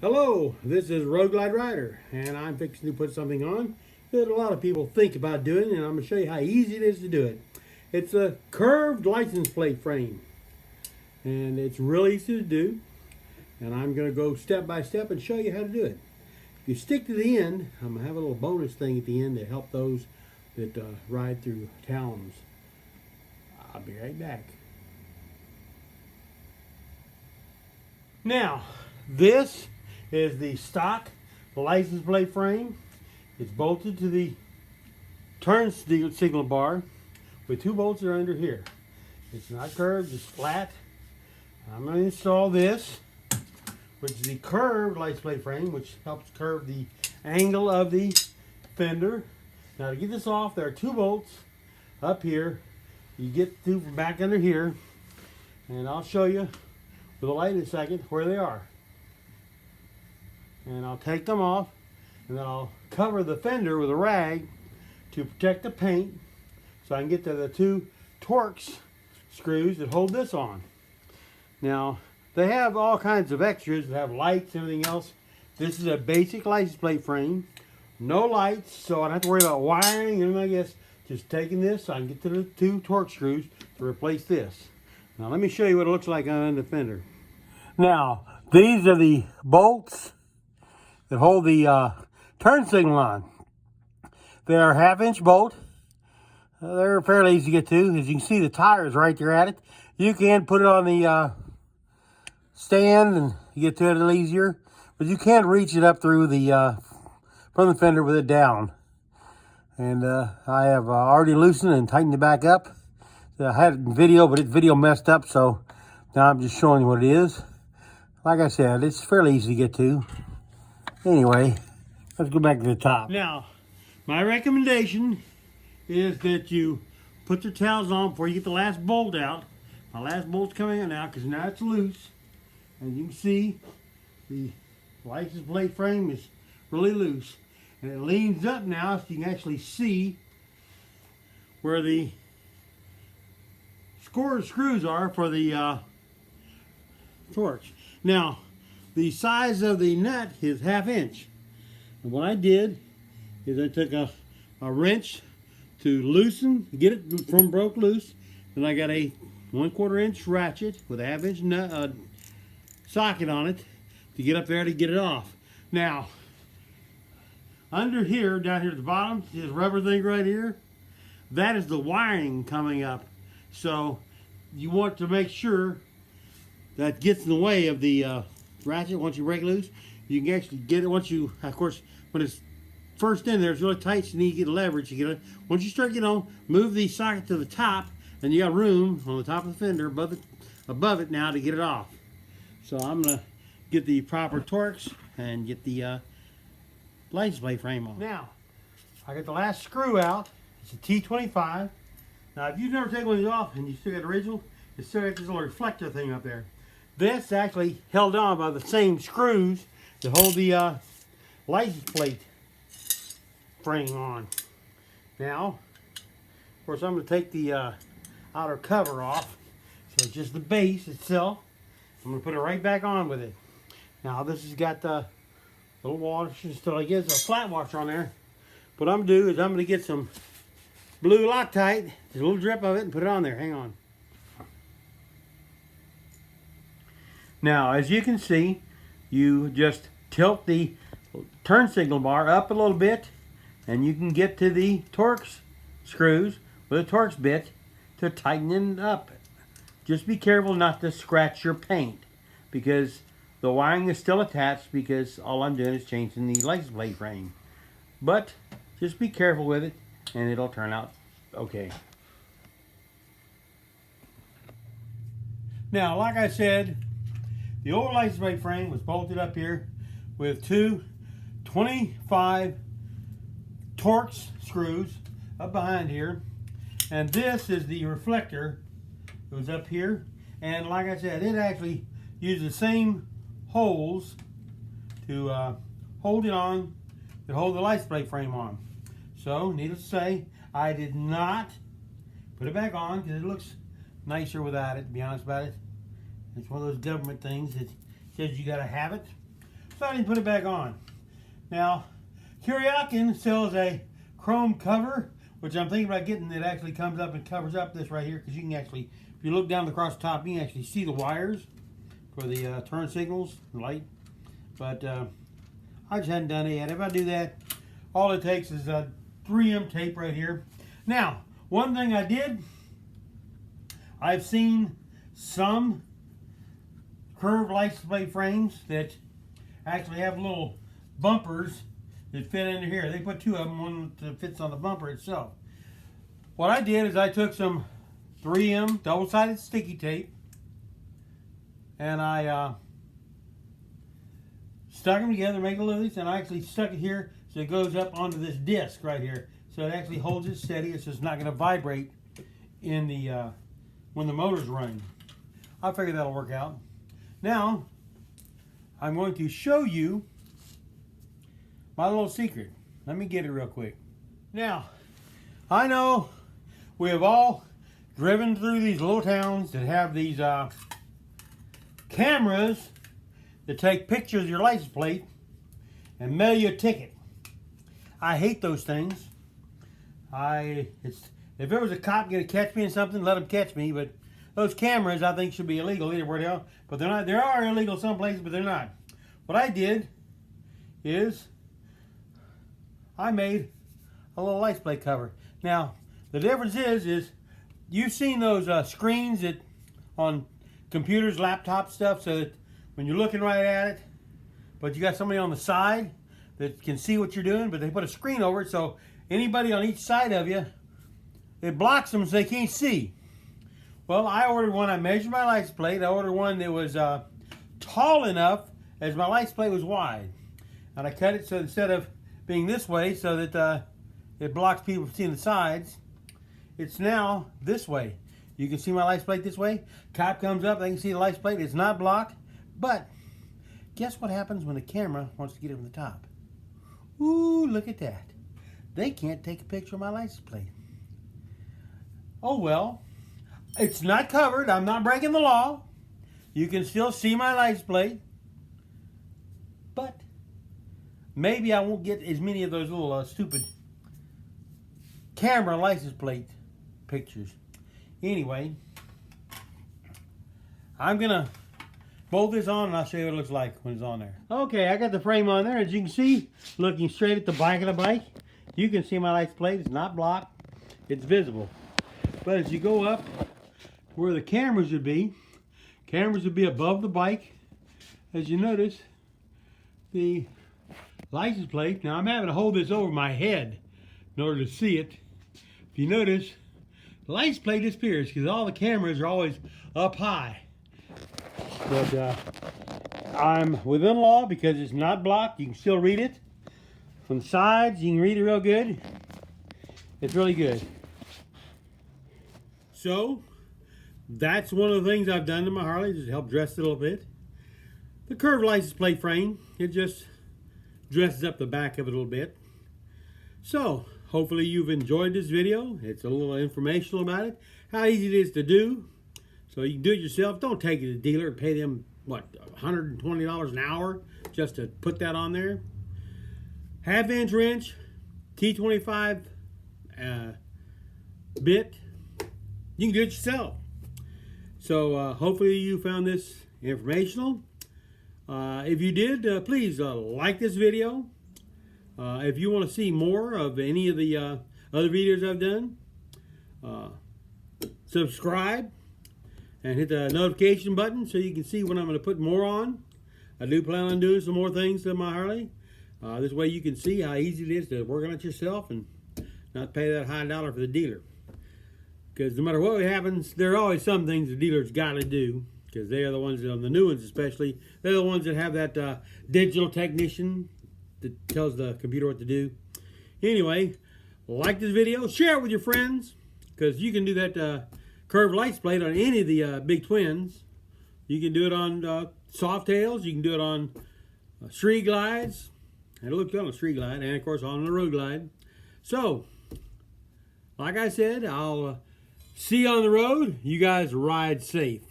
Hello, this is Road Glide Rider, and I'm fixing to put something on that a lot of people think about doing, and I'm going to show you how easy it is to do it. It's a curved license plate frame, and it's really easy to do, and I'm going to go step by step and show you how to do it. If you stick to the end, I'm going to have a little bonus thing at the end to help those that ride through towns. I'll be right back. Now, this is the stock license plate frame. It's bolted to the turn signal bar with two bolts that are under here. It's not curved, it's flat. I'm going to install this, which is the curved license plate frame, which helps curve the angle of the fender. Now to get this off, there are two bolts up here. You get two from back under here, and I'll show you with a light in a second where they are. And I'll take them off, and then I'll cover the fender with a rag to protect the paint so I can get to the two Torx screws that hold this on. Now, they have all kinds of extras that have lights and everything else. This is a basic license plate frame. No lights, so I don't have to worry about wiring and I guess just taking this so I can get to the two Torx screws to replace this. Now, let me show you what it looks like on the fender. Now, these are the bolts that hold the turn signal on. They are 1/2-inch bolt. They're fairly easy to get to. As you can see, the tire is right there at it. You can put it on the stand and you get to it a little easier, but you can't reach it up through the from the fender with it down. And I have already loosened and tightened it back up. I had it in video, but its video messed up, so now I'm just showing you what it is. Like I said, it's fairly easy to get to. Anyway, let's go back to the top. Now, my recommendation is that you put your towels on before you get the last bolt out. My last bolt's coming out now because now it's loose. As you can see, the license plate frame is really loose. And it leans up now so you can actually see where the screws are for the Torx. Now, the size of the nut is 1/2-inch. And what I did is I took a wrench to loosen, get it from broke loose. Then I got a 1/4-inch ratchet with a 1/2-inch nut socket on it to get up there to get it off. Now, under here, down here at the bottom, this rubber thing right here, that is the wiring coming up. So you want to make sure that gets in the way of the ratchet. Once you break loose, you can actually get it. Once you, of course, when it's first in there, it's really tight, so you need to get leverage. You get it. Once you start, move the socket to the top, and you got room on the top of the fender above it now to get it off. So I'm gonna get the proper Torx and get the license plate frame on. Now, I got the last screw out. It's a T25. Now, if you've never taken one of these off and you still got the original, it's still got this little reflector thing up there. This actually held on by the same screws that hold the license plate frame on. Now, of course, I'm going to take the outer cover off. So it's just the base itself. I'm going to put it right back on with it. Now, this has got the little wash and stuff like this. There's a flat washer on there. What I'm going to do is I'm going to get some blue Loctite, just a little drip of it, and put it on there. Hang on. Now, as you can see, you just tilt the turn signal bar up a little bit, and you can get to the Torx screws with a Torx bit to tighten it up. Just be careful not to scratch your paint, because the wiring is still attached, because all I'm doing is changing the license plate frame. But just be careful with it, and it'll turn out okay. Now, like I said, the old license plate frame was bolted up here with two 25 Torx screws up behind here. And this is the reflector that was up here. And like I said, it actually used the same holes to hold it on, to hold the license plate frame on. So, needless to say, I did not put it back on because it looks nicer without it, to be honest about it. It's one of those government things that says you got to have it. so I didn't put it back on. Now, Kuryakin sells a chrome cover, which I'm thinking about getting. It actually comes up and covers up this right here, because you can actually, if you look down across the top, you can actually see the wires for the turn signals, light. But I just hadn't done it yet. If I do that, all it takes is a 3M tape right here. Now, one thing I did, I've seen some curved license plate frames that actually have little bumpers that fit into here. They put two of them, one that fits on the bumper itself. What I did is I took some 3M double-sided sticky tape and I stuck them together, make a little, and I actually stuck it here so it goes up onto this disc right here. So it actually holds it steady. It's just not going to vibrate in the when the motor's running. I figure that'll work out. Now, I'm going to show you my little secret. Let me get it real quick. Now, I know we have all driven through these little towns that have these cameras that take pictures of your license plate and mail you a ticket. I hate those things. If there was a cop going to catch me in something, let him catch me. But those cameras, I think, should be illegal either where they are. But they're not. They are illegal some places, but they're not. What I did is I made a little license plate cover. Now, the difference is you've seen those screens that on computers, laptop stuff, so that when you're looking right at it, but you got somebody on the side that can see what you're doing, but they put a screen over it, so anybody on each side of you, it blocks them so they can't see. Well, I ordered one. I measured my license plate. I ordered one that was tall enough as my license plate was wide. And I cut it so instead of being this way so that it blocks people from seeing the sides, it's now this way. You can see my license plate this way. Cop comes up, they can see the license plate. It's not blocked. But guess what happens when the camera wants to get it from the top? Ooh, look at that. They can't take a picture of my license plate. Oh well, it's not covered. I'm not breaking the law. You can still see my license plate. But maybe I won't get as many of those little stupid camera license plate pictures. Anyway, I'm going to bolt this on and I'll show you what it looks like when it's on there. Okay, I got the frame on there. As you can see, looking straight at the back of the bike, you can see my license plate. It's not blocked. It's visible. But as you go up where the cameras would be above the bike. As you notice, the license plate, now I'm having to hold this over my head in order to see it. If you notice, the license plate disappears because all the cameras are always up high. But I'm within law because it's not blocked. You can still read it. From the sides, you can read it real good. It's really good. So, that's one of the things I've done to my Harley, just to help dress it a little bit. The curved license plate frame, it just dresses up the back of it a little bit. So, hopefully you've enjoyed this video. It's a little informational about it, how easy it is to do. So you can do it yourself. Don't take it to the dealer and pay them, what, $120 an hour just to put that on there. Half-inch wrench, T25 bit. You can do it yourself. So hopefully you found this informational. If you did, please like this video. If you want to see more of any of the other videos I've done, subscribe and hit the notification button so you can see when I'm going to put more on. I do plan on doing some more things to my Harley. This way you can see how easy it is to work on it yourself and not pay that high dollar for the dealer. Because no matter what happens, there are always some things the dealer's got to do. Because they are the ones, on the new ones especially, they're the ones that have that digital technician that tells the computer what to do. Anyway, like this video, share it with your friends. Because you can do that curved license plate on any of the big twins. You can do it on soft tails. You can do it on street glides. It looks good on a street glide, and of course on the road glide. So, like I said, I'll see you on the road. You guys ride safe.